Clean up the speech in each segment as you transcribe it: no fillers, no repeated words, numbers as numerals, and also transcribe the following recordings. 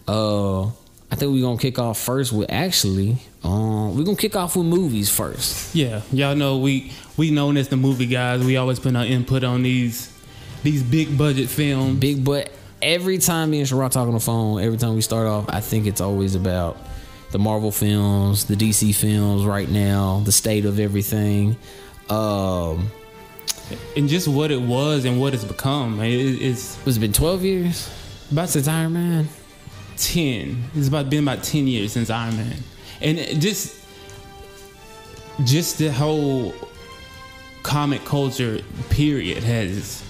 I think we're gonna kick off first with we're gonna kick off with movies first. Yeah, y'all know we known as the movie guys. We always put our input on these big budget films. Big but every time me and Sherrod talk on the phone, every time we start off, I think it's always about the Marvel films, the DC films right now, the state of everything. And just what it was and what it's become. It's been 12 years? About since Iron Man? 10. It's been about 10 years since Iron Man. And just the whole comic culture period has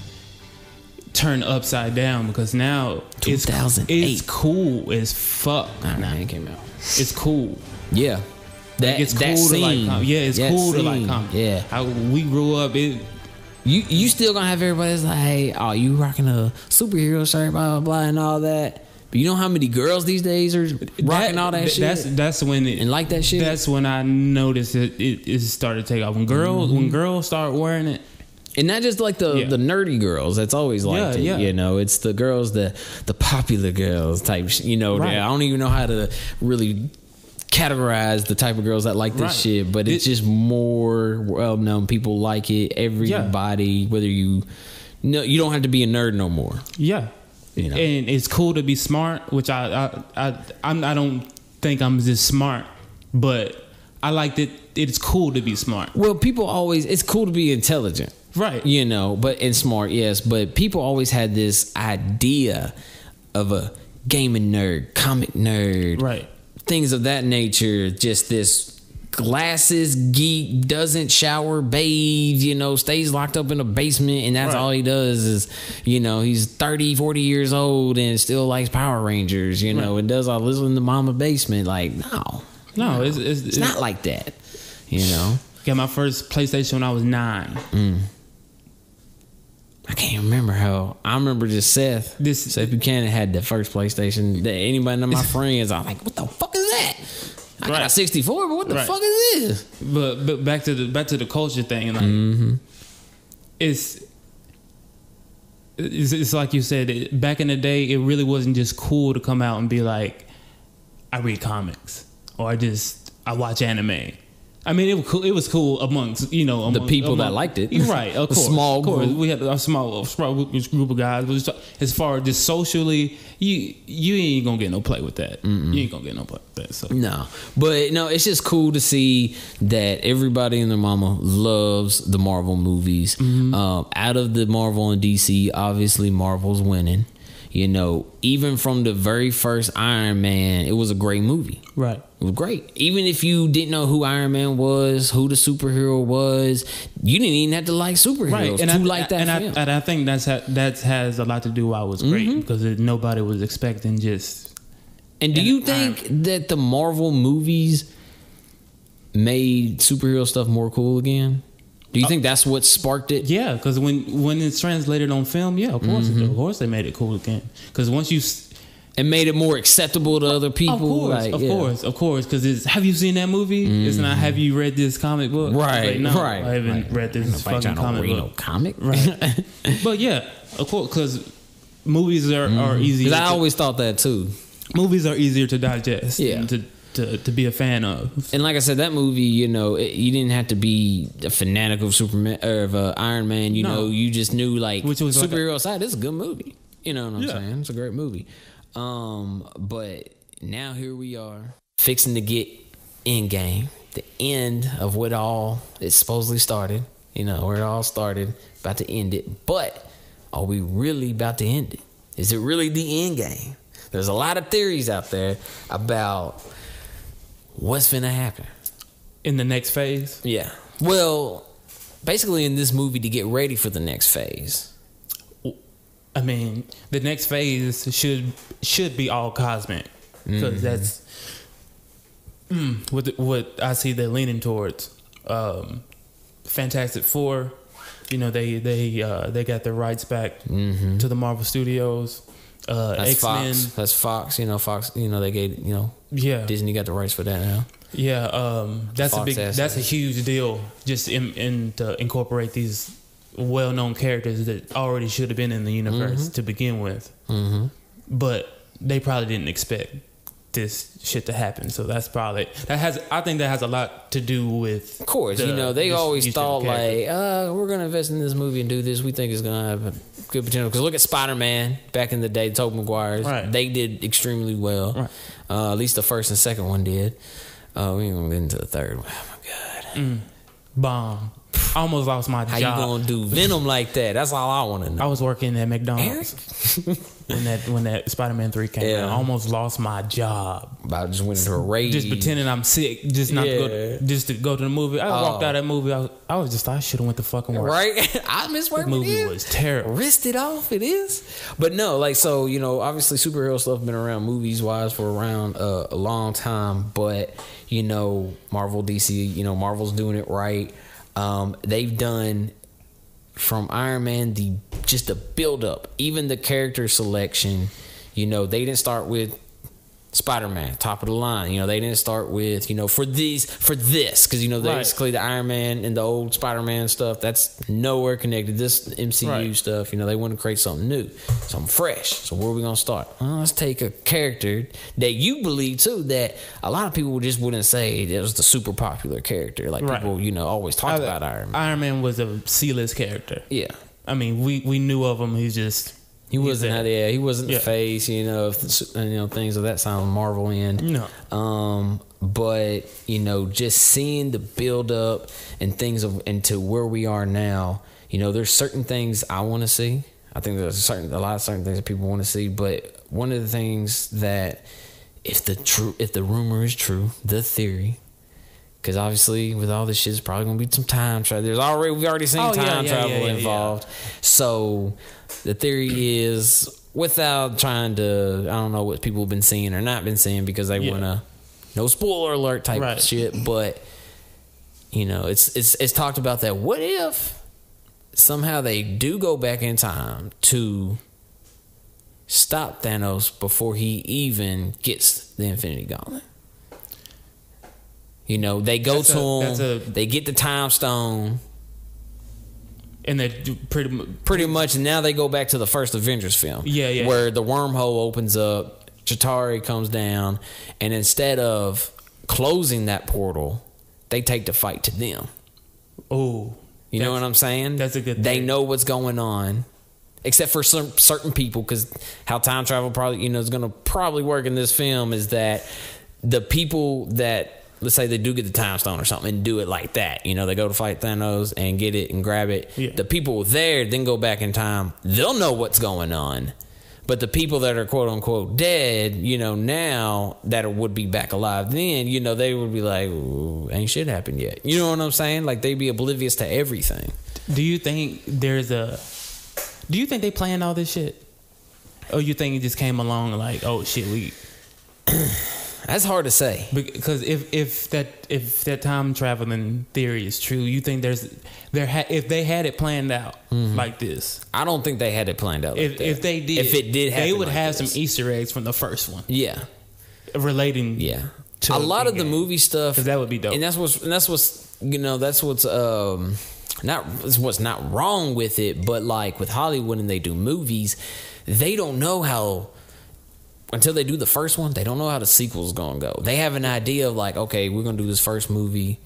turned upside down because now 2008. It's cool as fuck. Iron Man came out. It's cool. Yeah. It's cool to like comics. Yeah, it's cool to like comics. Yeah. How we grew up, you still gonna have everybody that's like, hey, oh, you rocking a superhero shirt, blah blah blah, and all that. But you know how many girls these days are rocking all that shit? That's when and like that shit. That's when I noticed it started to take off. When girls start wearing it. And not just like the nerdy girls. That's always like it. Yeah. You know, it's the girls, the popular girls type. You know, right. I don't even know how to really categorize the type of girls that like this shit. But it's just more well known. People like it. Everybody, whether you don't have to be a nerd no more. Yeah, you know, and it's cool to be smart. Which I don't think I'm just smart, but I like that it's cool to be smart. Well, it's cool to be intelligent. Right. You know, and smart, yes. But people always had this idea of a gaming nerd, comic nerd. Right. Things of that nature. Just this glasses geek, doesn't shower, bathe, stays locked up in a basement. And that's all he does is, he's 30, 40 years old and still likes Power Rangers, and does all this in the mama basement. Like, no, it's not like that, Got my first PlayStation when I was 9. I can't remember how. I remember just Seth Buchanan had the first PlayStation. That anybody of my friends, I'm like, what the fuck is that? I got a 64, but what the fuck is this? But back to the culture thing, like it's like you said. Back in the day, it really wasn't just cool to come out and be like, I read comics or I watch anime. I mean, it was cool amongst the people that liked it. Right, of course. Small group. We had a small group of guys. But as far as just socially, you ain't gonna get no play with that. You ain't gonna get no play with that. So. No, but no, it's just cool to see that everybody and their mama loves the Marvel movies. Out of the Marvel and DC, obviously Marvel's winning. Even from the very first Iron Man, it was a great movie. Right. It was great. Even if you didn't know who Iron Man was, who the superhero was, you didn't even have to like superheroes to like that film. And I think that has a lot to do why it was great because nobody was expecting just. And do you think that the Marvel movies made superhero stuff more cool again? Do you think that's what sparked it? Yeah, because when it's translated on film, of course they made it cool again. Because once you and made it more acceptable to other people, of course. Because have you seen that movie? It's not. Have you read this comic book? Right, no, right. I haven't read this fucking comic book. No comic, right? But yeah, of course, because movies are easier. Because I always thought that too. Movies are easier to digest. Yeah. To be a fan of. And like I said, that movie, you didn't have to be a fanatic of Superman or of Iron Man. You just knew which was superhero side. It's a good movie. You know what I'm saying? It's a great movie. But now here we are fixing to get Endgame, the end of what all it supposedly started. Where it all started, about to end it. But are we really about to end it? Is it really the end game? There's a lot of theories out there about what's finna happen in the next phase. Yeah. Well, basically in this movie to get ready for the next phase. I mean, the next phase should be all cosmic because that's what I see they're leaning towards. Fantastic Four, they got their rights back to the Marvel Studios. That's X-Men. Fox. That's Fox. Fox. They gave. Disney got the rights for that now. Yeah. That's a huge deal. Just to incorporate these well-known characters that already should have been in the universe to begin with. But they probably didn't expect this shit to happen. So that's probably I think that has a lot to do with. Of course, they always thought like, we're gonna invest in this movie and do this. We think it's gonna have a good potential. Because look at Spider-Man back in the day, Tobey Maguire's. Right. They did extremely well. Right. At least the first and second one did. We ain't gonna get into the third one. Oh my god. Bomb. I almost lost my job. How you gonna do Venom like that? That's all I want to know. I was working at McDonald's when that Spider-Man 3 came out. I almost lost my job. I just went into a rage. Just pretending I'm sick, just not to go to the movie. I walked out of that movie. I was just, I should have went to fucking work. Right? I miss working. The movie was terrible. Risked it off. It is. But no, like, so, obviously superhero stuff been around movies wise for around a long time. But, Marvel, DC, Marvel's doing it right. They've done from Iron Man the build up, even the character selection. They didn't start with Spider-Man, top of the line. They didn't start with for this because basically the Iron Man and the old Spider-Man stuff that's nowhere connected. This MCU stuff, they want to create something new, something fresh. So where are we gonna start? Well, let's take a character that you believe too that a lot of people just wouldn't say it was the super popular character. Like people, always talk about Iron Man. Iron Man was a C-list character. Yeah, I mean we knew of him. He wasn't the face, things of that sound Marvel end. No. But just seeing the build up and things into where we are now, there's certain things I want to see. I think there's a lot of certain things that people want to see, but one of the things that if the rumor is true, the theory, because obviously with all this shit, it's probably gonna be some time travel. We've already seen time travel involved. So the theory is, without trying to, I don't know what people have been seeing or not been seeing because they wanna no spoiler alert type shit. But it's talked about that. What if somehow they do go back in time to stop Thanos before he even gets the Infinity Gauntlet? They go to him. They get the time stone, and they do pretty much. Now they go back to the first Avengers film, where the wormhole opens up, Chitauri comes down, and instead of closing that portal, they take the fight to them. Oh, you know what I'm saying? That's a good thing. They know what's going on, except for some certain people, because how time travel probably is going to probably work in this film is that the people that, let's say they do get the time stone or something and do it like that. They go to fight Thanos and get it and grab it. Yeah. The people there then go back in time. They'll know what's going on. But the people that are quote unquote dead, now that would be back alive then, they would be like, ooh, ain't shit happened yet. You know what I'm saying? Like they'd be oblivious to everything. Do you think they planned all this shit? Or you think it just came along like, oh shit, That's hard to say, because if that time traveling theory is true, you think if they had it planned out like this? I don't think they had it planned out. Like if they did, if it did, they would like have this. Some Easter eggs from the first one. Yeah, relating. Yeah, to a lot of the movie stuff, because that would be dope. And that's what's not wrong with it, but like with Hollywood and they do movies, they don't know how. Until they do the first one, they don't know how the sequel's gonna go. They have an idea of like, okay, we're gonna do this first movie,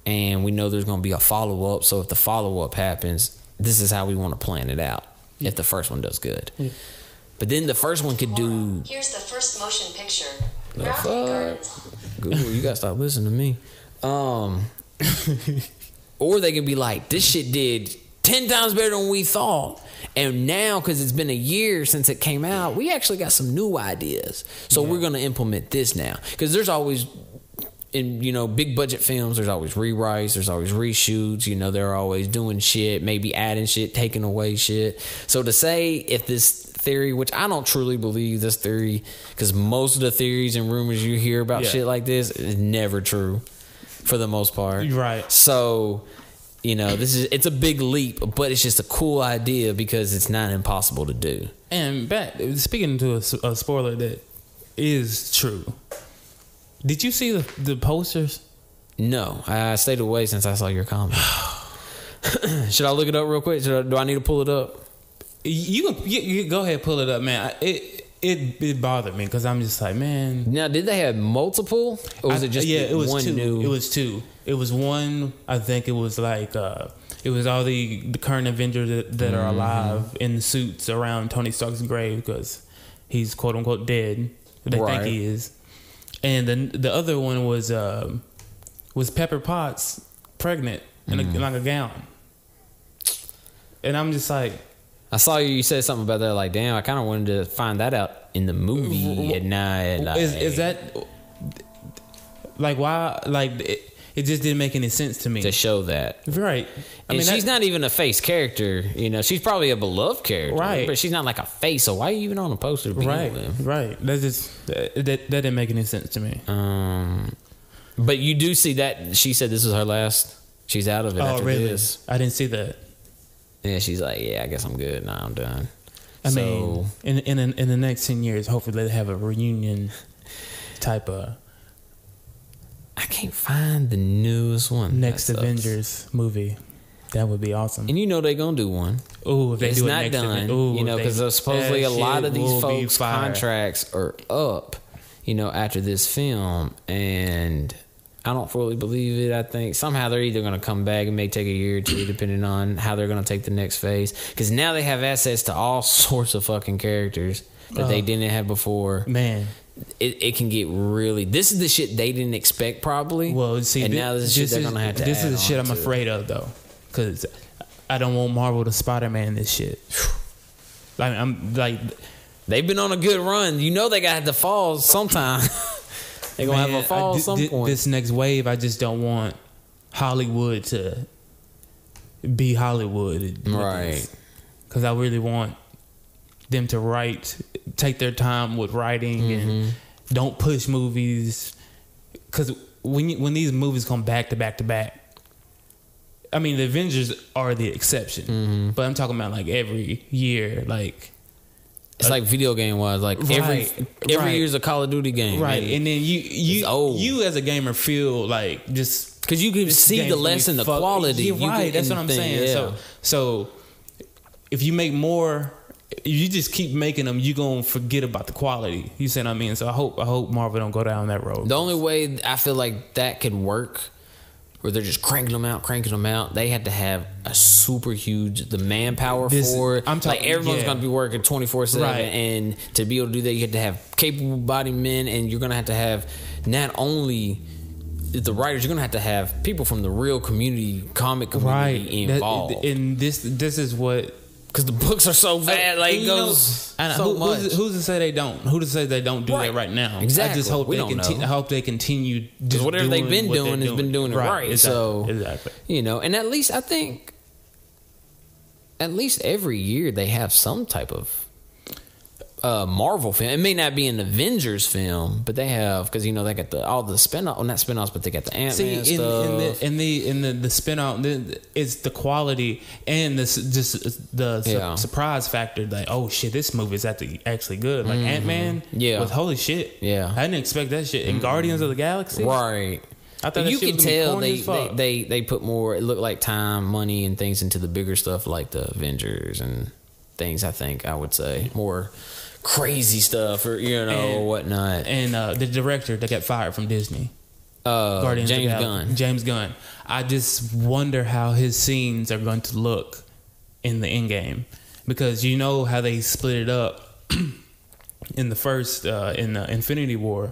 and we know there's gonna be a follow up. So if the follow up happens, this is how we want to plan it out. Yeah. If the first one does good, but then the first one could do. Here's the first motion picture. Google, you gotta stop listening to me. Or they could be like, this shit did 10 times better than we thought. And now, because it's been a year since it came out, we actually got some new ideas. So we're going to implement this now. Because there's always, in big budget films, there's always rewrites, there's always reshoots. They're always doing shit, maybe adding shit, taking away shit. So to say if this theory, which I don't truly believe this theory, because most of the theories and rumors you hear about shit like this is never true for the most part. Right. So... it's a big leap, but it's just a cool idea because it's not impossible to do. And speaking to a spoiler that is true, did you see the posters? No, I stayed away since I saw your comment. Should I look it up real quick? Do I need to pull it up? You go ahead, pull it up, man. it bothered me because I'm just like, man. Now, did they have multiple, or was it just it was one two. new? It was two. It was one. I think it was like it was all the current Avengers that are alive in suits around Tony Stark's grave because he's quote unquote dead. They think he is. And then the other one was Pepper Potts pregnant in like a gown. And I'm just like, I saw you said something about that. Like, damn, I kind of wanted to find that out in the movie at night. Like, is that like why? Like it just didn't make any sense to me to show that, right? I mean, she's not even a face character. You know, she's probably a beloved character, right? But she's not like a face. So why are you even on the poster? Right. That's just that didn't make any sense to me. But you do see that she said this is her last. She's out of it. After really? This. I didn't see that. Yeah, she's like, yeah, I guess I'm good. Now I'm done. I mean, in the next 10 years, hopefully they have a reunion type of. I can't find the newest one. Next Avengers movie. That would be awesome. And you know they're gonna do one. Oh, if they it's do it not next done. Ooh, you know, because supposedly a lot of these folks' contracts are up. You know, after this film, and I don't fully believe it. I think somehow they're either going to come back. It may take a year or two, depending on how they're going to take the next phase. Because now they have access to all sorts of fucking characters that they didn't have before. Man, it can get really. This is the shit they didn't expect, probably. Well, see, and now this is shit they're going to have to. This is the shit I'm afraid of, though, because I don't want Marvel to Spider-Man this shit. Like I'm like. They've been on a good run. You know they got to fall sometime. They're going to have a fall at some point. This next wave, I just don't want Hollywood to be Hollywood. Right. Because I really want them to take their time with writing and don't push movies. Because when these movies come back to back to back, I mean, the Avengers are the exception. But I'm talking about like every year, like. It's like video game wise, like every year's a Call of Duty game, right? And then you as a gamer feel like just because you can see the lesson, the quality. You're right. That's what I'm saying. Yeah. So if you make more, you just keep making them, you gonna forget about the quality. You see what I mean? So I hope Marvel don't go down that road. The only way I feel like that could work, where they're just cranking them out. They had to have a super huge manpower for it. Like everyone's going to be working 24/7, and to be able to do that, you have to have capable bodied men, and you're going to have not only the writers, you're going to have people from the real comic community involved. And this is what. Because the books are so bad, like it goes so much. Who's to say they don't? Who to say they don't do that right now? Exactly. I just hope I hope they continue. Because whatever they've been doing has been doing it right. Exactly. So exactly. And at least I think, every year they have some type of Marvel film. It may not be an Avengers film, but they have, because they got all the spin-off, well, not spin-offs, but they got the Ant-Man stuff. In the spin-off, it's the quality and the surprise factor. Like, oh shit, this movie is actually good. Like Ant-Man, was holy shit. Yeah, I didn't expect that shit. And Guardians of the Galaxy, right? I thought you could tell they put more. It looked like time, money, and things into the bigger stuff like the Avengers and things. I would say more crazy stuff or or whatnot. And the director that got fired from Disney, James Gunn. I just wonder how his scenes are going to look in the Endgame, because you know how they split it up in the first in the Infinity War.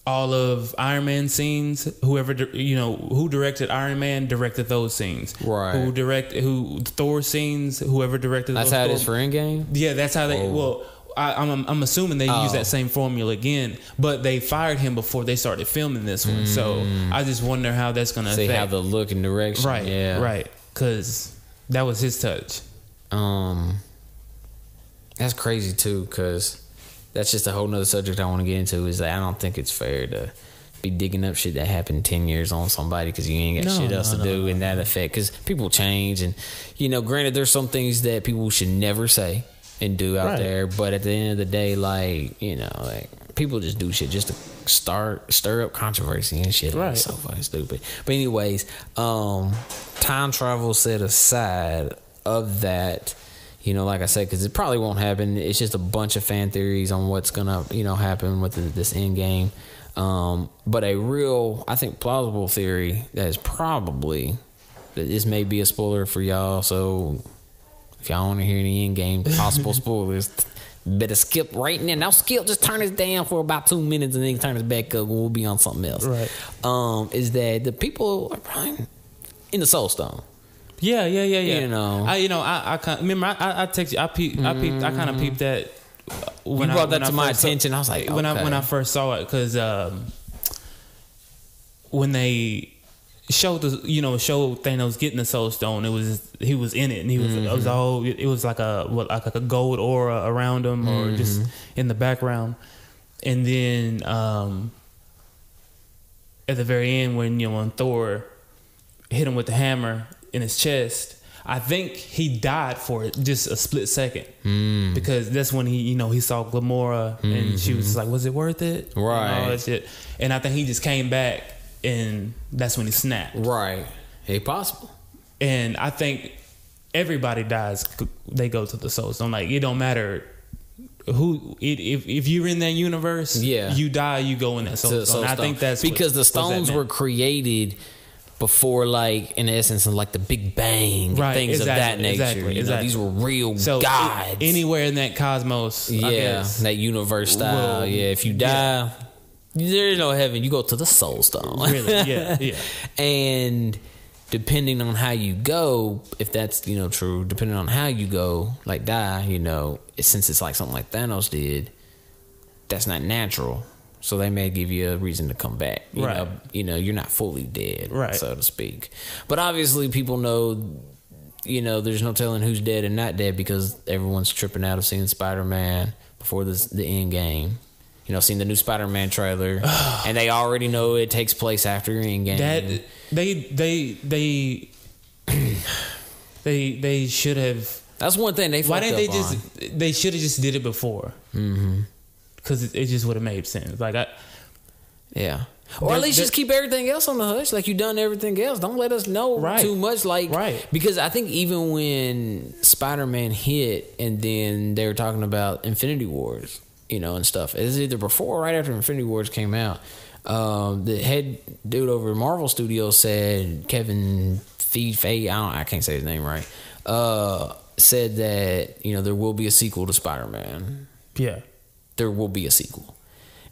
All of Iron Man scenes, whoever who directed Iron Man directed those scenes. Right. Who Thor scenes, whoever directed. That's those how it is for Endgame. Yeah, that's how they. Well, I'm assuming they use that same formula again, but they fired him before they started filming this one. So I just wonder how that's going to affect how the look and direction. Right. Yeah. Right. Because that was his touch. That's crazy too, because. That's just a whole nother subject I want to get into, is that I don't think it's fair to be digging up shit that happened 10 years on somebody because you ain't got shit else to do in that effect. Because people change, and, granted, there's some things that people should never say and do out there, but at the end of the day, like people just do shit just to stir up controversy and shit. Right. It's so fucking stupid. But anyways, time travel set aside of that, You know, like I said, because it probably won't happen. It's just a bunch of fan theories on what's gonna, you know, happen with this Endgame. But a real, I think, plausible theory that is probably that this may be a spoiler for y'all. So if y'all want to hear any Endgame possible spoilers, better skip right now. Now skip, just turn this down for about 2 minutes and then turn this back up. We'll be on something else. Right. Is that the people are probably in the Soul Stone. Yeah. You know, I remember I text you. I kind of peeped that. When you brought that to my attention, I was like, when I first saw it, because when they showed Thanos getting the Soul Stone, he was in it, and it was like a gold aura around him, or just in the background, and then at the very end when Thor hit him with the hammer in his chest, I think he died for it just a split second, because that's when he saw Gamora, and she was like, "Was it worth it?" Right. And all that shit. And I think he just came back, and that's when he snapped. Right. Hey, possible. And I think everybody dies. They go to the Soul Stone. Like, it don't matter who. If you're in that universe, you die. You go in that Soul Stone. I think that's because the stones were created before, like, in essence, of like the Big Bang, right, things of that nature. Exactly. These were real gods. Anywhere in that cosmos, I guess, that universe style. If you die, there's no heaven. You go to the Soul Stone. Really? Yeah. And depending on how you go, if that's true, depending on how you go, like die, since it's like something like Thanos did, that's not natural. So they may give you a reason to come back. Right. You're not fully dead, right, so to speak. But obviously people know, there's no telling who's dead and not dead, because everyone's tripping out of seeing Spider-Man before the end game. Seeing the new Spider-Man trailer, and they already know it takes place after Endgame. That they should have. That's one thing they. Why didn't they on. They should have just did it before. Because it just would have made sense. Like or at least just keep everything else on the hush. Like, you done everything else. Don't let us know too much. Like, because I think even when Spider-Man hit, and then they were talking about Infinity Wars, and stuff. It was either before or right after Infinity Wars came out. The head dude over at Marvel Studios said, Kevin Feige, I can't say his name right, said that there will be a sequel to Spider-Man. Yeah. There will be a sequel.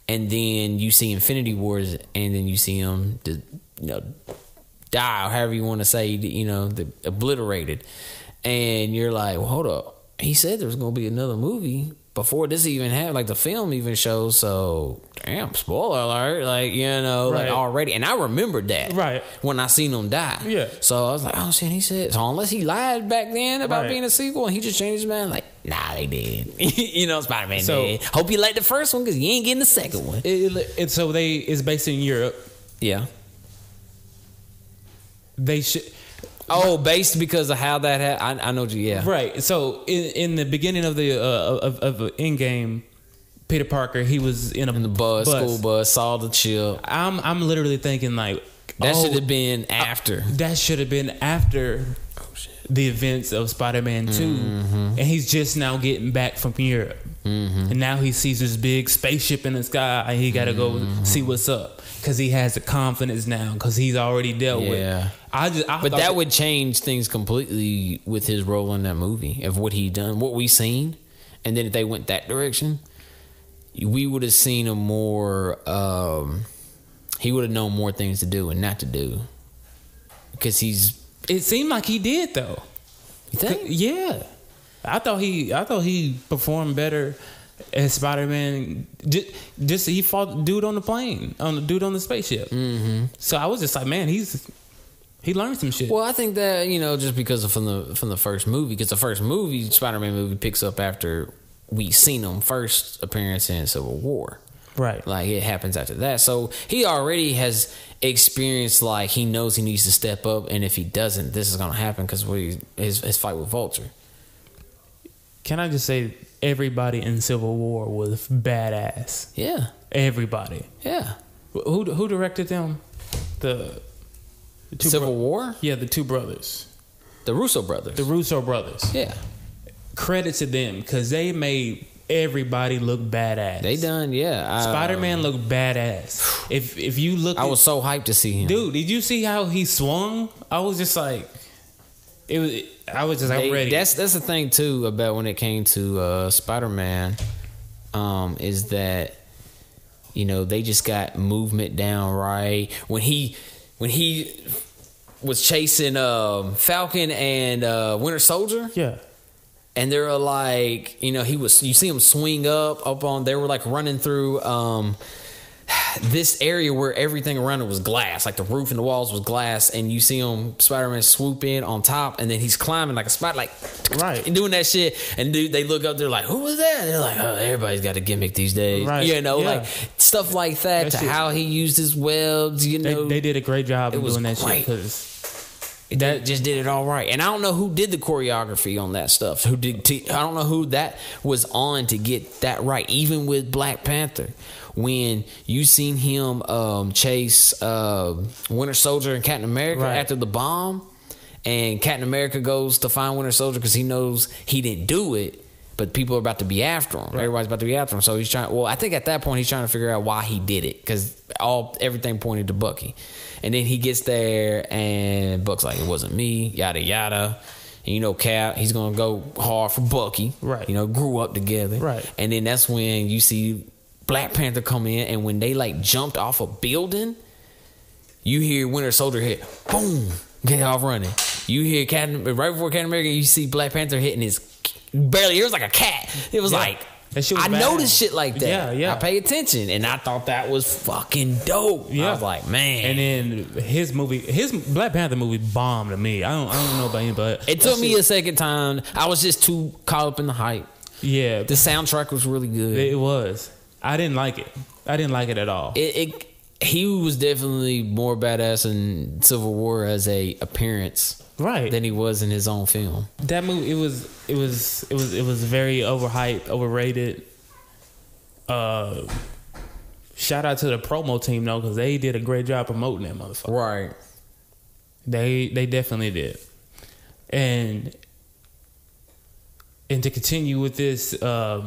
And then you see Infinity Wars, and then you see him, die, or however you want to say, obliterated. And you're like, well, hold up. He said there's going to be another movie before this even happened. Like, the film even shows. So, damn, spoiler alert. Like, like already. And I remembered that. Right. When I seen him die. Yeah. So I was like, oh, shit, he said. So unless he lied back then about being a sequel, and he just changed his mind, like, nah, they did. Spider-Man did. Hope you like the first one, because you ain't getting the second one. It's based in Europe. Yeah. They should. Based because of how that happened. I know you. Yeah. Right. So in the beginning of the of Endgame, Peter Parker, he was in the bus, school bus, saw the chip. I'm literally thinking, like, that should have been after. That should have been after the events of Spider-Man 2, and he's just now getting back from Europe, and now he sees this big spaceship in the sky, and he got to go see what's up, because he has the confidence now, because he's already dealt with. But that would change things completely with his role in that movie, of what he done, what we seen, and then if they went that direction, we would have seen a more. He would have known more things to do and not to do, because It seemed like he did, though. You think? Yeah, I thought he performed better as Spider-Man. Just he fought the dude on the plane, on the dude on the spaceship. So I was just like, man, he learned some shit. Well, I think that just because from the first movie, because the first movie, Spider-Man movie, picks up after we seen him first appearance in Civil War. Right. Like, it happens after that. So he already has experienced, like, he knows he needs to step up, and if he doesn't, this is going to happen, because his fight with Vulture. Can I just say, everybody in Civil War was badass. Yeah. Everybody. Yeah. Who directed them? The two Civil War? Yeah, the two brothers. The Russo brothers. The Russo brothers. Yeah. credit to them because they made everybody look badass. They done, yeah. Spider-Man looked badass. If you look, I was so hyped to see him. Dude, did you see how he swung? I was just like, I'm ready. That's the thing too about when it came to Spider-Man, is that they just got movement down right when he was chasing Falcon and Winter Soldier. Yeah. And they were like, you see him swing up on, they were like running through this area where everything around it was glass, like the roof and the walls was glass, and you see him, Spider-Man, swoop in on top, and then he's climbing like a spider, like right, doing that shit. And dude, they look up, they're like, who was that? And they're like, oh, everybody's got a gimmick these days, right? Like stuff like that to shit. How he used his webs. They did a great job of doing that shit because. That just did it all right. And I don't know who did the choreography on that stuff. I don't know who that was on to get that right. Even with Black Panther, when you seen him chase Winter Soldier and Captain America after the bomb, and Captain America goes to find Winter Soldier because he knows he didn't do it, but people are about to be after him. Right. Everybody's about to be after him. So he's trying. Well, I think at that point he's trying to figure out why he did it because everything pointed to Bucky. And then he gets there, and Buck's like, it wasn't me, yada, yada. And Cap, he's going to go hard for Bucky. Right. Grew up together. Right. And then that's when you see Black Panther come in, and when they, jumped off a building, you hear Winter Soldier hit, boom, get off running. You hear right before Captain America, you see Black Panther hitting his, barely, it was like a cat. It was like... I noticed shit like that. Yeah. I pay attention, and I thought that was fucking dope. Yeah. I was like, man. And then his Black Panther movie bombed to me. I don't know about you, but it took me a second time. I was just too caught up in the hype. Yeah, the soundtrack was really good. It was. I didn't like it. I didn't like it at all. He was definitely more badass in Civil War as a appearance. Right. Than he was in his own film. That movie, it was very overhyped, overrated. Shout out to the promo team though, because they did a great job promoting that motherfucker. Right. They definitely did. And to continue with this, I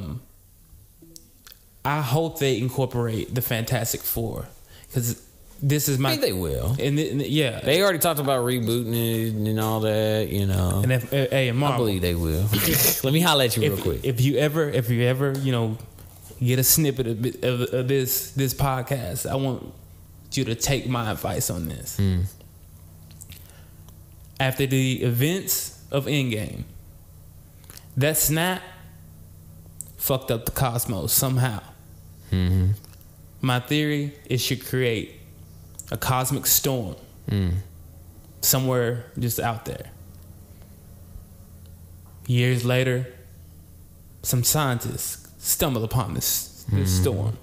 hope they incorporate the Fantastic Four because. This is my. I think they will. And yeah, they already talked about rebooting it and all that, And Marvel, I believe they will. Let me holler at you real quick. If you ever, get a snippet of this podcast, I want you to take my advice on this. After the events of Endgame, that snap fucked up the cosmos somehow. Mm-hmm. My theory, it should create a cosmic storm somewhere just out there. Years later, some scientists stumble upon this storm.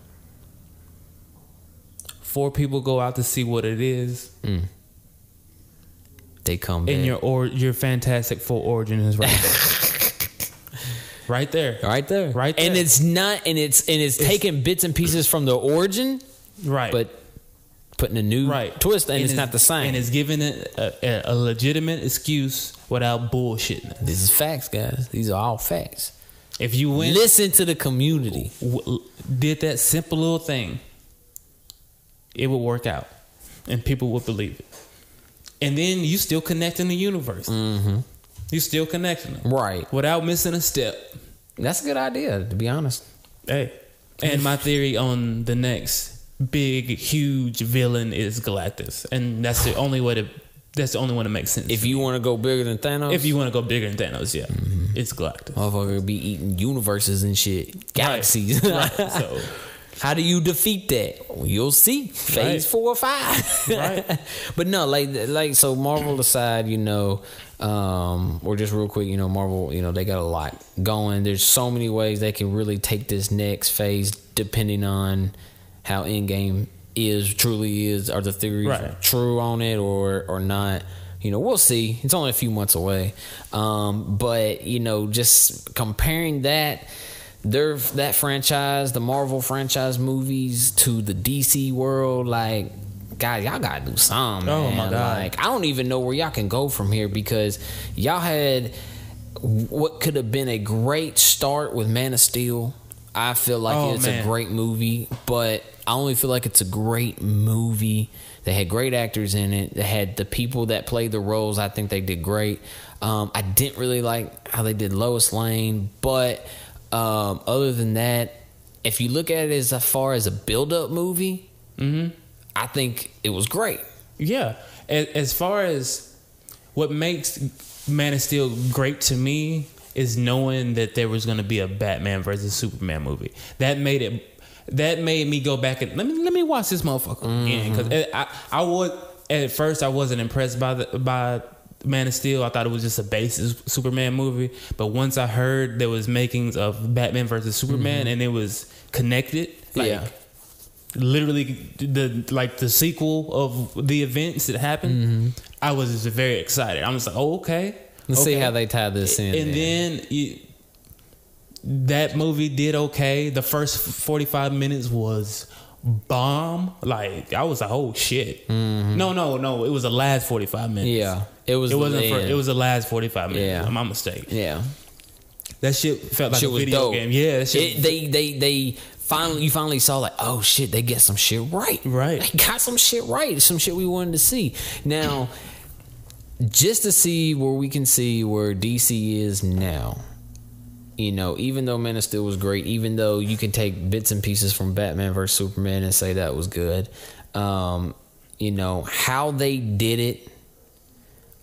4 people go out to see what it is. They come back. And your Fantastic Four origin is right there. Right there. And it's not, and it's taking bits and pieces from the origin, right? But putting a new twist, and it's not the same. And it's giving it a legitimate excuse without bullshitting. This is facts, guys. These are all facts. If you listen to the community, did that simple little thing, it would work out, and people would believe it. And then you still connecting the universe. Mm-hmm. You still connecting them, right? Without missing a step. That's a good idea, to be honest. Hey, and my theory on the next big, huge villain is Galactus, and that's the only way to. That's the only one that makes sense. If you want to go bigger than Thanos, yeah, it's Galactus. Motherfucker be eating universes and shit, galaxies. Right. So, how do you defeat that? Well, you'll see. Phase 4 or 5. Right. But no, like so. Marvel aside, or just real quick, Marvel, they got a lot going. There's so many ways they can really take this next phase, depending on how Endgame truly is, are the theories true on it or not. We'll see. It's only a few months away. But just comparing that franchise, the Marvel franchise movies, to the DC world, like, guys, y'all gotta do something, man. Oh my God. Like, I don't even know where y'all can go from here, because y'all had what could have been a great start with Man of Steel. I feel like it's a great movie, but I only feel like it's a great movie. They had great actors in it. They had the people that played the roles. I think they did great. I didn't really like how they did Lois Lane, but other than that, if you look at it as far as a build-up movie, I think it was great. Yeah. As far as what makes Man of Steel great to me is knowing that there was going to be a Batman versus Superman movie. That made me go back and let me watch this motherfucker again, because I would at first I wasn't impressed by Man of Steel. I thought it was just a basic Superman movie, but once I heard there was makings of Batman versus Superman and it was connected, literally the sequel of the events that happened, I was just very excited. I was like, oh, okay. Let's see how they tie this in. And then that movie did okay. The first 45 minutes was bomb. Like, I was like, oh shit. No. It was the last 45 minutes. Yeah. It was the last 45 minutes. Yeah. My mistake. Yeah. That shit felt like shit a video dope. game. Yeah. That shit they finally saw like, oh shit, they get some shit right. Right. They got some shit right. Some shit we wanted to see. Now, just to see where we can see where DC is now. You know, even though Man of Steel was great, even though you can take bits and pieces from Batman vs Superman and say that was good, you know, how they did it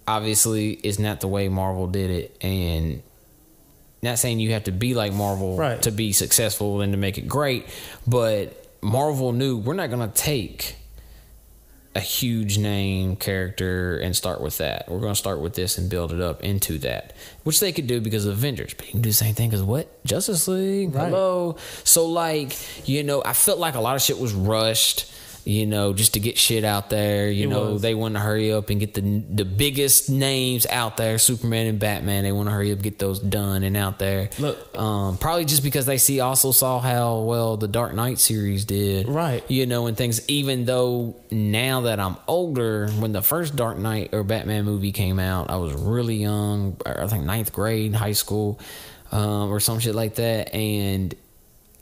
obviously is not the way Marvel did it, and not saying you have to be like Marvel to be successful and to make it great, but Marvel knew we're not going to take a huge name character and start with that. We're going to start with this and build it up into that, which they could do because of Avengers, but you can do the same thing as what? Justice League. Hello. So like, you know, I felt like a lot of shit was rushed, you know, just to get shit out there. You know, they want to hurry up and get the biggest names out there, Superman and Batman. They want to hurry up and get those done and out there. Look, probably just because they saw how well the Dark Knight series did. Right. You know, and things, even though now that I'm older, when the first Dark Knight or Batman movie came out, I was really young, I think 9th grade, high school, or some shit like that. And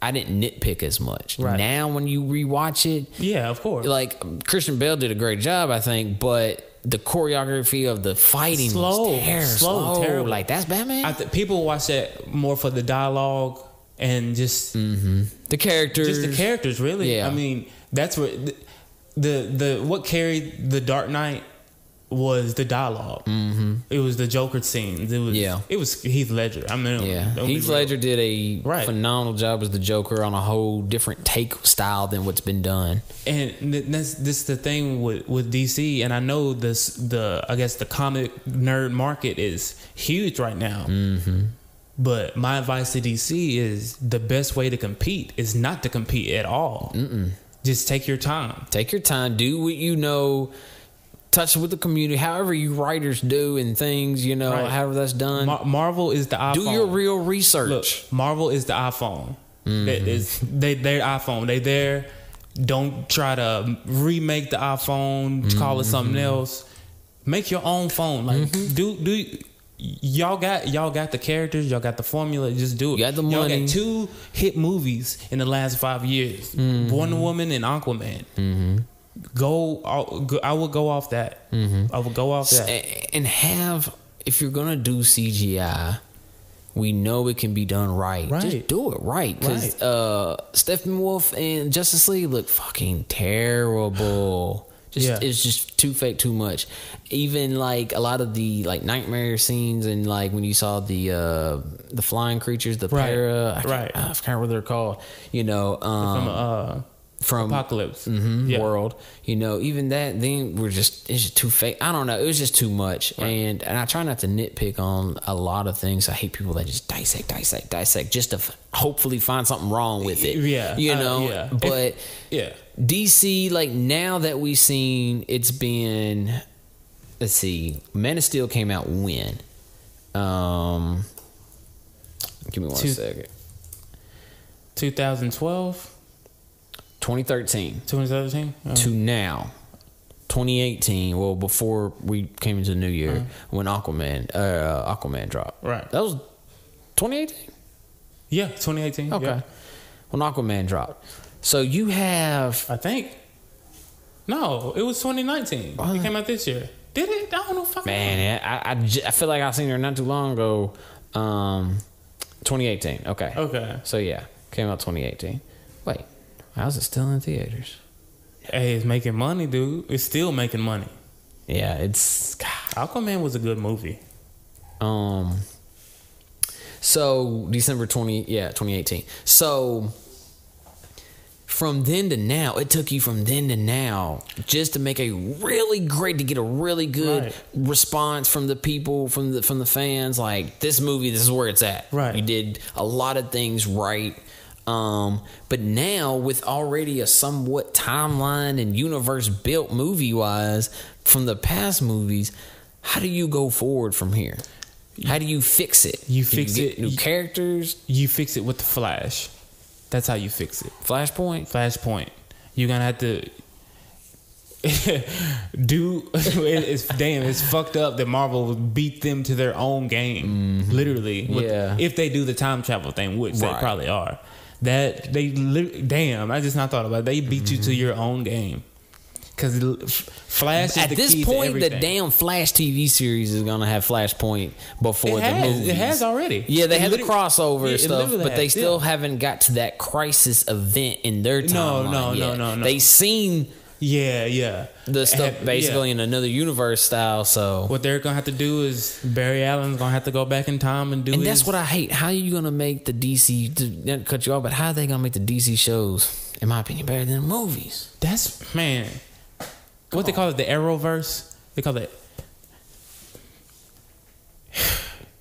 I didn't nitpick as much. Right. Now when you rewatch it, yeah, of course. Like Christian Bale did a great job, I think, but the choreography of the fighting was terrible. Like, that's Batman. People watch that more for the dialogue and just the characters. Just the characters, really. Yeah. I mean, that's what the what carried the Dark Knight was the dialogue. It was the Joker scenes. It was Heath Ledger. I mean, Heath Ledger did a phenomenal job as the Joker on a whole different take style than what's been done. And this the thing with DC, and I know I guess the comic nerd market is huge right now. But my advice to DC is the best way to compete is not to compete at all. Just take your time. Take your time. Do what you know. Touch with the community, however you writers do and things, you know, however that's done. Marvel is the iPhone. Do your real research. Look, Marvel is the iPhone. They're iPhone. They there. Don't try to remake the iPhone, call it something else. Make your own phone. Like do y'all got the characters, y'all got the formula, just do it. You got the money. Y'all got 2 hit movies in the last 5 years. Wonder Woman and Aquaman. I would go off that. I would go off that. And if you're gonna do CGI, we know it can be done right. Just do it right. Because Steppenwolf and Justice League look fucking terrible. It's just too fake, too much. Even like a lot of the like nightmare scenes and like when you saw the flying creatures, the para, I forgot what they're called. You know, from Apocalypse world, you know, even that then it's just too fake. I don't know, it was just too much. And I try not to nitpick on a lot of things. I hate people that just dissect just to hopefully find something wrong with it. You know, but DC, like, now that we've seen, it's been, let's see, Man of Steel came out when? Give me one second. 2012? 2013 2013 to now 2018. Well, before we came into the new year, when Aquaman dropped. Right. That was 2018. Yeah, 2018. Okay. Yeah. When Aquaman dropped, so you have. I think. No, it was 2019. It came out this year. Did it? I don't know. Man, I feel like I seen her not too long ago. 2018. Okay. Okay. So yeah, came out 2018. Wait, how's it still in theaters? Hey, it's making money, dude. It's still making money. Yeah, it's. God. Aquaman was a good movie. So December 2018. So from then to now, it took you from then to now just to make to get a really good response from the people, from the fans. Like, this movie, this is where it's at. Right. You did a lot of things right. But now with already a somewhat timeline and universe built movie wise from the past movies, how do you go forward from here? How do you fix it? You fix it. New characters. You fix it with the Flash. That's how you fix it. Flashpoint. You're gonna have to it's fucked up that Marvel beat them to their own game. Mm-hmm. Literally. If they do the time travel thing, which they probably are. That I just not thought about it. They beat you to your own game. Because Flash is at the this key point, to the damn Flash TV series is gonna have Flashpoint before the movies. It has already. Yeah, they had the crossover and stuff, but they still haven't got to that crisis event in their timeline. No. They seen the stuff basically in another universe style. So what they're gonna have to do is Barry Allen's gonna have to go back in time and do. And that's what I hate. How are you gonna make the DC? To cut you off, but how are they gonna make the DC shows? In my opinion, better than the movies. That's what they call it, the Arrowverse. They call it.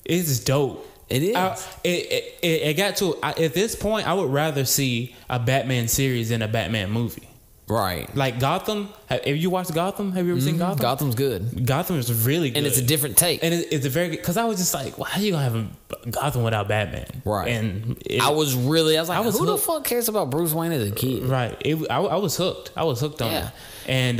It's dope. It is. It got to at this point. I would rather see a Batman series than a Batman movie. Right. Like Gotham. Have you watched Gotham? Have you ever seen Gotham? Gotham's good. Gotham is really good. And it's a different take. And it's a very good. Because I was just like, well, how you going to have a Gotham without Batman? Right. And I was like, who the fuck cares about Bruce Wayne as a kid? Right. I was hooked. I was hooked on it. And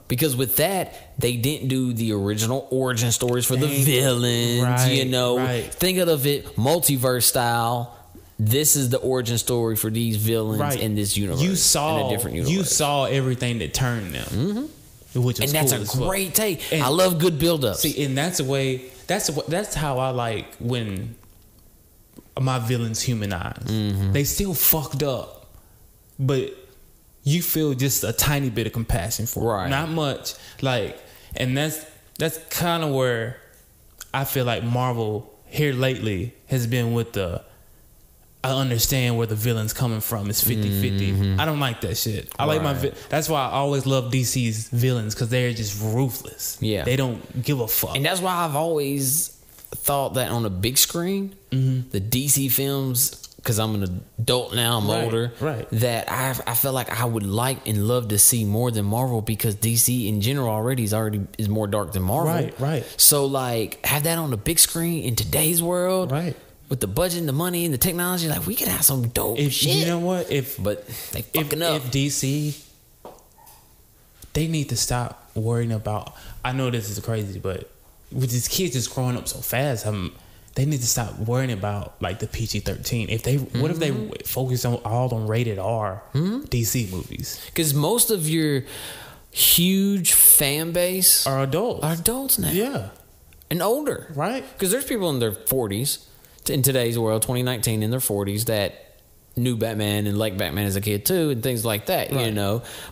because with that, they didn't do the original origin stories for the villains. Right. Think of it multiverse style. This is the origin story for these villains in this universe. You saw in a different universe. You saw everything that turned them, which was that's cool a great take. And I love good build-ups. See, and that's the way. That's how I like when my villains humanize. They still fucked up, but you feel just a tiny bit of compassion for them. Not much. And that's kind of where I feel like Marvel here lately has been with I understand where the villain's coming from. It's 50-50. I don't like that shit. I like that's why I always love DC's villains, because they're just ruthless. Yeah. They don't give a fuck. And that's why I've always thought that on a big screen, the DC films, because I'm an adult now, I'm older, that I feel like I would like and love to see more than Marvel, because DC in general already is more dark than Marvel. Right. So like, have that on the big screen in today's world. Right. With the budget and the money and the technology, like, we could have some dope shit. You know what? But they fucking up. If DC, they need to stop worrying about. I know this is crazy, but with these kids just growing up so fast, they need to stop worrying about like the PG-13. What if they focus on rated R DC movies? Because most of your huge fan base are adults. Are adults now. Yeah, and older, right? Because there's people in their 40s. In today's world, 2019, in their 40s, that knew Batman and liked Batman as a kid too, and things like that,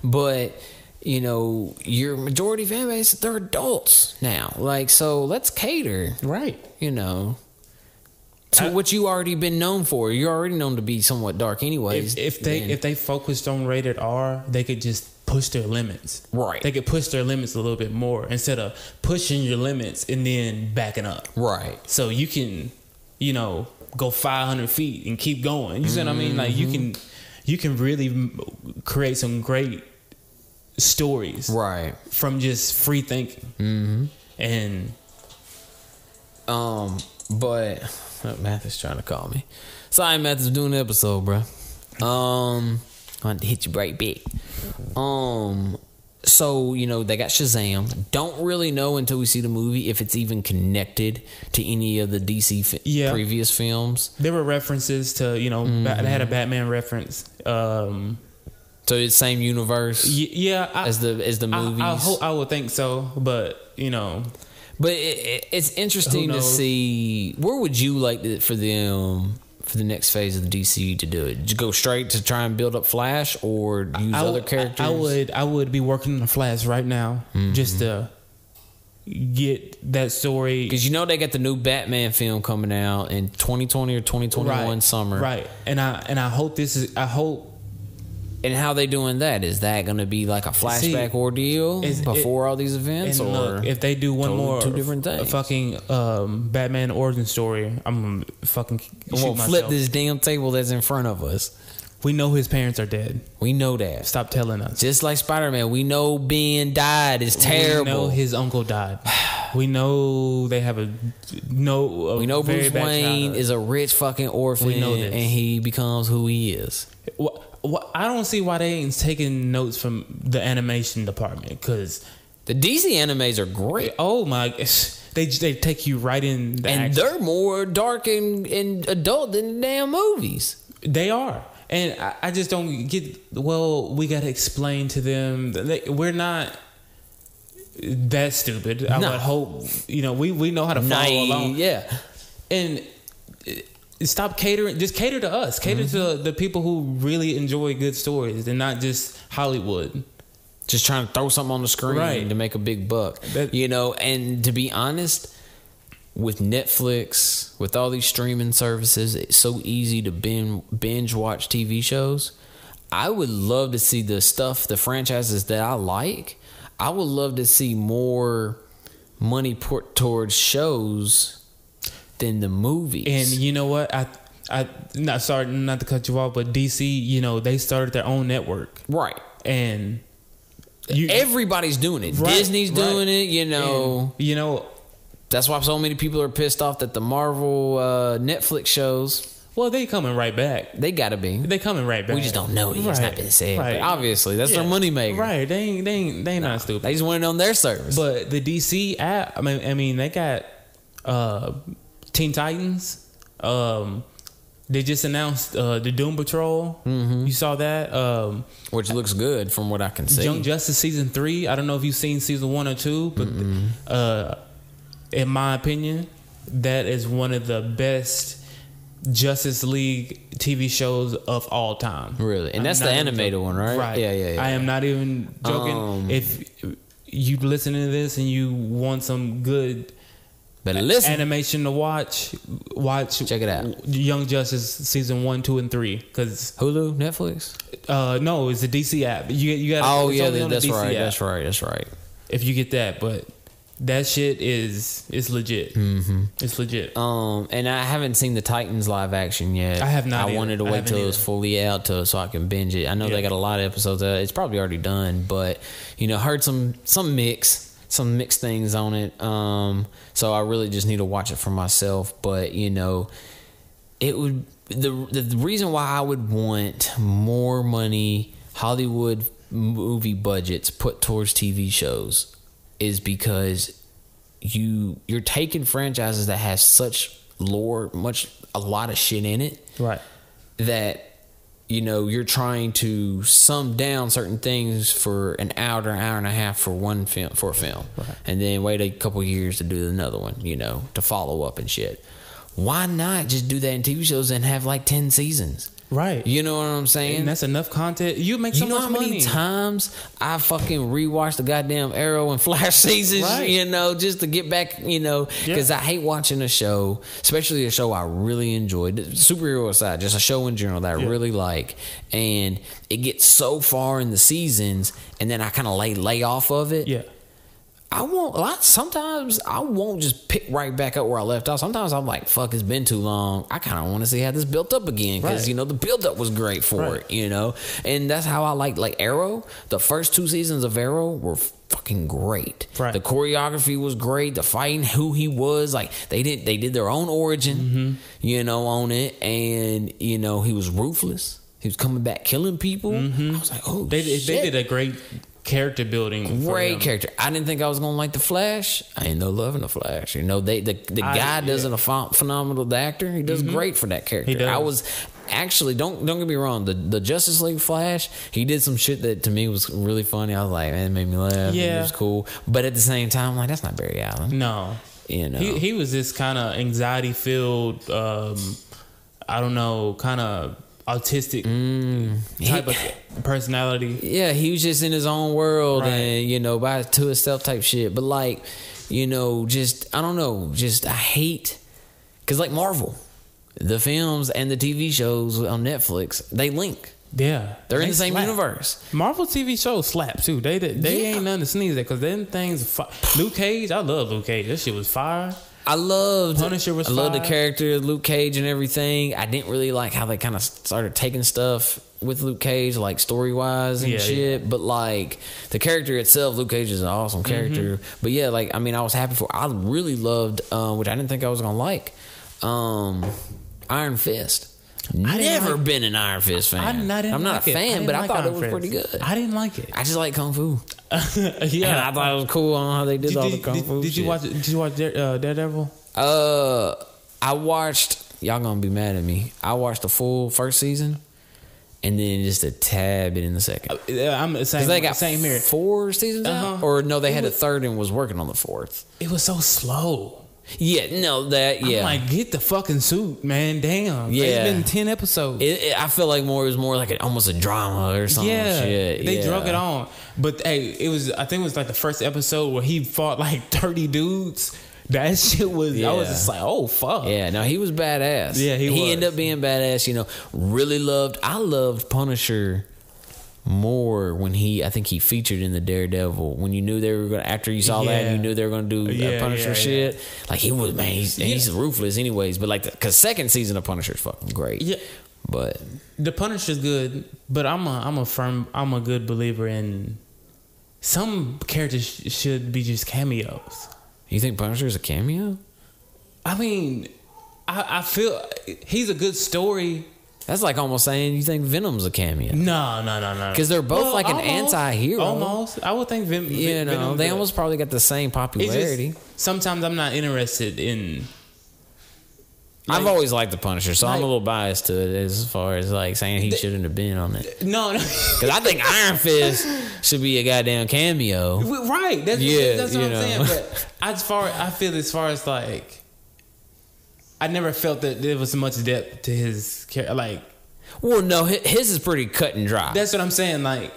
But, your majority fan base, they're adults now. Like, so let's cater. Right. To what you already been known for. You're already known to be somewhat dark anyways. If they focused on rated R, they could just push their limits. Right. They could push their limits a little bit more instead of pushing your limits and then backing up. Right. So you can... go 500 feet and keep going. You see what I mean? Like you can really create some great stories, right? From just free thinking. And but Math is trying to call me. Sorry, Math is doing the episode, bro. I want to hit you right back. So, they got Shazam. Don't really know until we see the movie if it's even connected to any of the DC previous films. There were references to, they had a Batman reference. So it's same universe as the movies? I would think so, but, But it's interesting to see, where would you like for them... for the next phase of the DC to do it? Did you go straight to try and build up Flash or use other characters? I would be working on the Flash right now just to get that story. Because they got the new Batman film coming out in 2020 or 2021 summer. Right. And I hope and how they doing that? Is that going to be like a flashback ordeal before all these events? Or look, if they do one more two different things, fucking Batman origin story, I'm gonna fucking flip this damn table that's in front of us. We know his parents are dead. We know that. Stop telling us. Just like Spider-Man, we know Ben died. It's terrible. We know his uncle died. We know they have we know Bruce Wayne is a rich fucking orphan. We know this. And he becomes who he is. I don't see why they ain't taking notes from the animation department, because the DC animes are great. Oh my, they take you right in the action. They're more dark and adult than the damn movies. They are. And I just don't get, we got to explain to them that we're not that stupid. I would hope, we know how to follow along. Yeah. And stop catering. Just cater to us. Cater to the people who really enjoy good stories and not just Hollywood. Just trying to throw something on the screen to make a big buck. And to be honest, with Netflix, with all these streaming services, it's so easy to binge watch TV shows. I would love to see the franchises that I like. I would love to see more money put towards shows than the movies. And you know what? Sorry not to cut you off, but DC, they started their own network. Right. And everybody's doing it. Right, Disney's doing it, And, that's why so many people are pissed off that the Marvel Netflix shows. Well, they coming right back. They gotta be. They coming right back. We just don't know it. It's not been said. Right. But obviously, that's their money maker. Right. They ain't not stupid. They just want it on their service. But the DC app, I mean, they got Teen Titans. They just announced the Doom Patrol. Mm-hmm. You saw that, which looks good from what I can see. Young Justice season 3. I don't know if you've seen season 1 or 2, but in my opinion, that is one of the best Justice League TV shows of all time. Really, and that's the animated one, right? Right. Yeah. I am not even joking. If you listen to this and you want some good animation to watch. Check it out. Young Justice season 1, 2, and 3. Because Hulu, Netflix. No, it's a DC app. You got. Oh yeah, that's right. That's right. If you get that, but that shit is legit. Mm-hmm. It's legit. And I haven't seen the Titans live action yet. I have not. I wanted to wait till it's fully out so I can binge it. I know they got a lot of episodes. It's probably already done, but heard some mixed things on it. So I really just need to watch it for myself. But it would the reason why I would want more money, Hollywood movie budgets put towards TV shows, is because you're taking franchises that has such lore, a lot of shit in it, right? That you're trying to sum down certain things for an hour and a half for a film, right. And then wait a couple years to do another one, to follow up and shit. Why not just do that in TV shows and have like 10 seasons? Right. You know what I'm saying? And that's enough content. You make so much money. You know how many times I fucking rewatched the goddamn Arrow and Flash seasons, right. Just to get back, because I hate watching a show, especially a show I really enjoyed, superhero aside, just a show in general that I really like, and it gets so far in the seasons, and then I kind of lay off of it. Yeah. Sometimes I won't just pick right back up where I left off. Sometimes I'm like, fuck, it's been too long. I kind of want to see how this built up again, because the build up was great for it, and that's how I like Arrow. The first 2 seasons of Arrow were fucking great. Right. The choreography was great. The fighting, who he was, like they did their own origin, on it, and he was ruthless. He was coming back killing people. I was like, oh, they did a great character building. Great character. I didn't think I was gonna like the Flash. I ain't no loving the Flash. You know, the guy does a phenomenal. The actor, he does great for that character. He does. I was actually don't get me wrong. The Justice League Flash, he did some shit that to me was really funny. I was like, man, it made me laugh. Yeah, it was cool. But at the same time, I'm like, that's not Barry Allen. No, you know, he was this kind of anxiety filled. I don't know, kind of autistic type of personality. Yeah, he was just in his own world and, you know, to himself type shit. But like, you know, just, I don't know, just I hate, because like Marvel, the films and the TV shows on Netflix, they link. Yeah. They're in the same universe. Marvel TV shows slap too. They ain't nothing to sneeze at, because them things, Luke Cage, I love Luke Cage. That shit was fire. I loved Punisher was I loved the character of Luke Cage and everything. I didn't really like how they kind of started taking stuff with Luke Cage, like story wise and shit. Yeah. But like the character itself, Luke Cage is an awesome character. But yeah, like I mean, I was happy for. I really loved, which I didn't think I was gonna like, Iron Fist. Never been an Iron Fist fan. I'm not a fan, but I thought it was pretty good. I didn't like it. I just like Kung Fu. Yeah, and I thought it was cool on how they did all the Kung Fu. Did you watch Daredevil? I watched. Y'all gonna be mad at me. I watched the full first season, and then just a tad bit in the second. I'm the same. They got same here. 4 seasons out, or no? They had a third and was working on the 4th. It was so slow. Yeah, no, I'm like, get the fucking suit, man. Damn. Yeah. It's been 10 episodes. I feel like it was more like almost a drama or something. Yeah. Shit. They drug it on. But hey, I think it was like the first episode where he fought like 30 dudes. That shit was, I was just like, oh, fuck. Yeah, no, he was badass. Yeah, he ended up being badass, you know. I loved Punisher more when I think he featured in the Daredevil, when you knew they were going to, after you saw that and you knew they were going to do Punisher shit. Like he was, man, he's ruthless anyways, but like because second season of Punisher is fucking great. Yeah. But the Punisher's good, but I'm a good believer in some characters should be just cameos. You think Punisher's a cameo? I mean, I feel he's a good story. That's like almost saying you think Venom's a cameo. No. Because they're both like an anti-hero. Almost. I would think Venom. They almost probably got the same popularity. Sometimes I'm not interested in... I've always liked the Punisher, so I'm a little biased to it as far as like saying he shouldn't have been on it. No. Because I think Iron Fist should be a goddamn cameo. Right. That's what I'm saying. But I feel as far as like... I never felt that there was much depth to his character. Like, well, no, his is pretty cut and dry. That's what I'm saying. Like,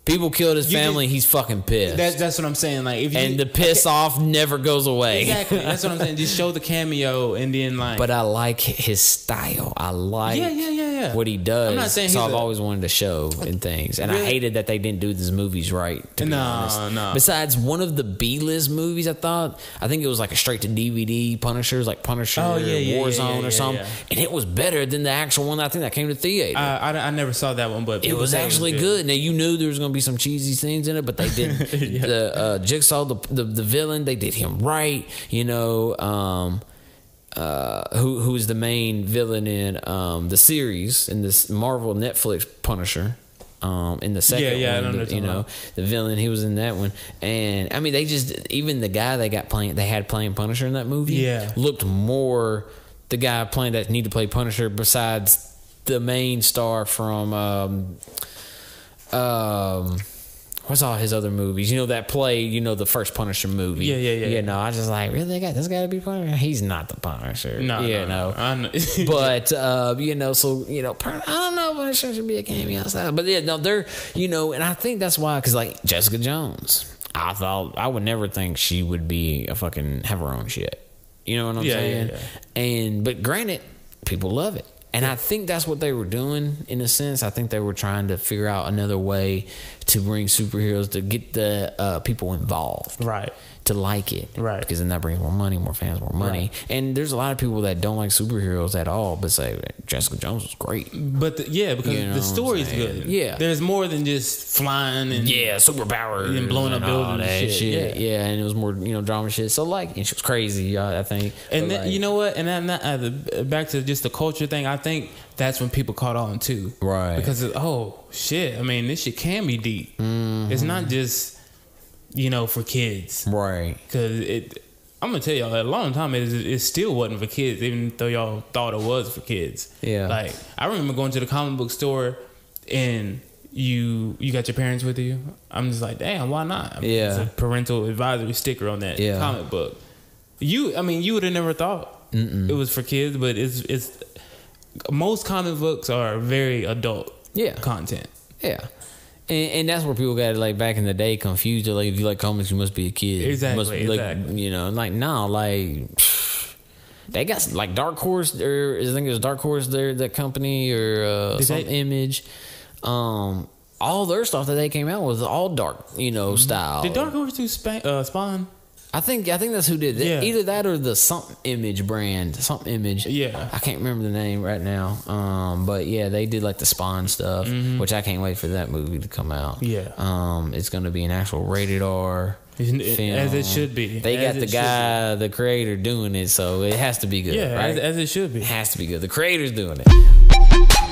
people killed his family. He's fucking pissed. That's what I'm saying. Like, the piss off never goes away. Exactly. That's what I'm saying. Just show the cameo and then like. But I like his style. I like what he does. I'm not saying so I've always wanted to show in things, and I hated that they didn't do these movies right. To be honest. No. Besides one of the B-list movies, I think it was like a straight to DVD Punishers, like Punisher, Warzone or something, and it was better than the actual one. I think that came to theater. I never saw that one, but it was actually good. Now you knew there was going to be some cheesy scenes in it, but they did the Jigsaw, the villain. They did him right. You know, who is the main villain in the series in this Marvel Netflix Punisher? In the second one, you know, the villain, he was in that one, and I mean, they just even the guy they had playing Punisher in that movie, looked more the guy playing that needed to play Punisher besides the main star from what's all his other movies? You know, that play, you know, the first Punisher movie. Yeah. You know, I was just like, really? This guy to be Punisher? He's not the Punisher. No. But, you know, so, you know, I don't know if Punisher should be a cameo outside. But, yeah, no, they're, you know, and I think that's why, because, like, Jessica Jones, I would never think she would be have her own shit. You know what I'm saying? Yeah. But granted, people love it. And I think that's what they were doing in a sense. I think they were trying to figure out another way to bring superheroes to get the people involved. Right. to like it, right? Because then that brings more money, more fans, more money. Right. And there's a lot of people that don't like superheroes at all, but say Jessica Jones was great. But because the story's good. Yeah, there's more than just flying and superpowers and blowing up buildings and shit. Yeah, and it was more drama shit. So like, and she was crazy, I think. And then, you know what? And then back to just the culture thing. I think that's when people caught on too, right? Because shit. I mean, this shit can be deep. Mm-hmm. It's not just for kids, right? Because I'm gonna tell y'all, a long time it still wasn't for kids, even though y'all thought it was for kids. Yeah. Like I remember going to the comic book store and you got your parents with you. I'm just like, damn, why not? I mean, it's a parental advisory sticker on that comic book. You would have never thought it was for kids, but it's most comic books are very adult content. Yeah. And that's where people got like back in the day confused. Like, if you like comics, you must be a kid. Exactly. They got like Dark Horse. I think it was Dark Horse. That company or some Image. All their stuff that they came out with was all dark, style. Did Dark Horse do Spawn? I think that's who did it. Yeah. Either that or the Something Image brand. Something Image. Yeah. I can't remember the name right now. But yeah, they did like the Spawn stuff, which I can't wait for that movie to come out. Yeah. It's going to be an actual rated R film. As it should be. They got the guy, the creator, doing it, so it has to be good. Yeah, right? as it should be. It has to be good. The creator's doing it.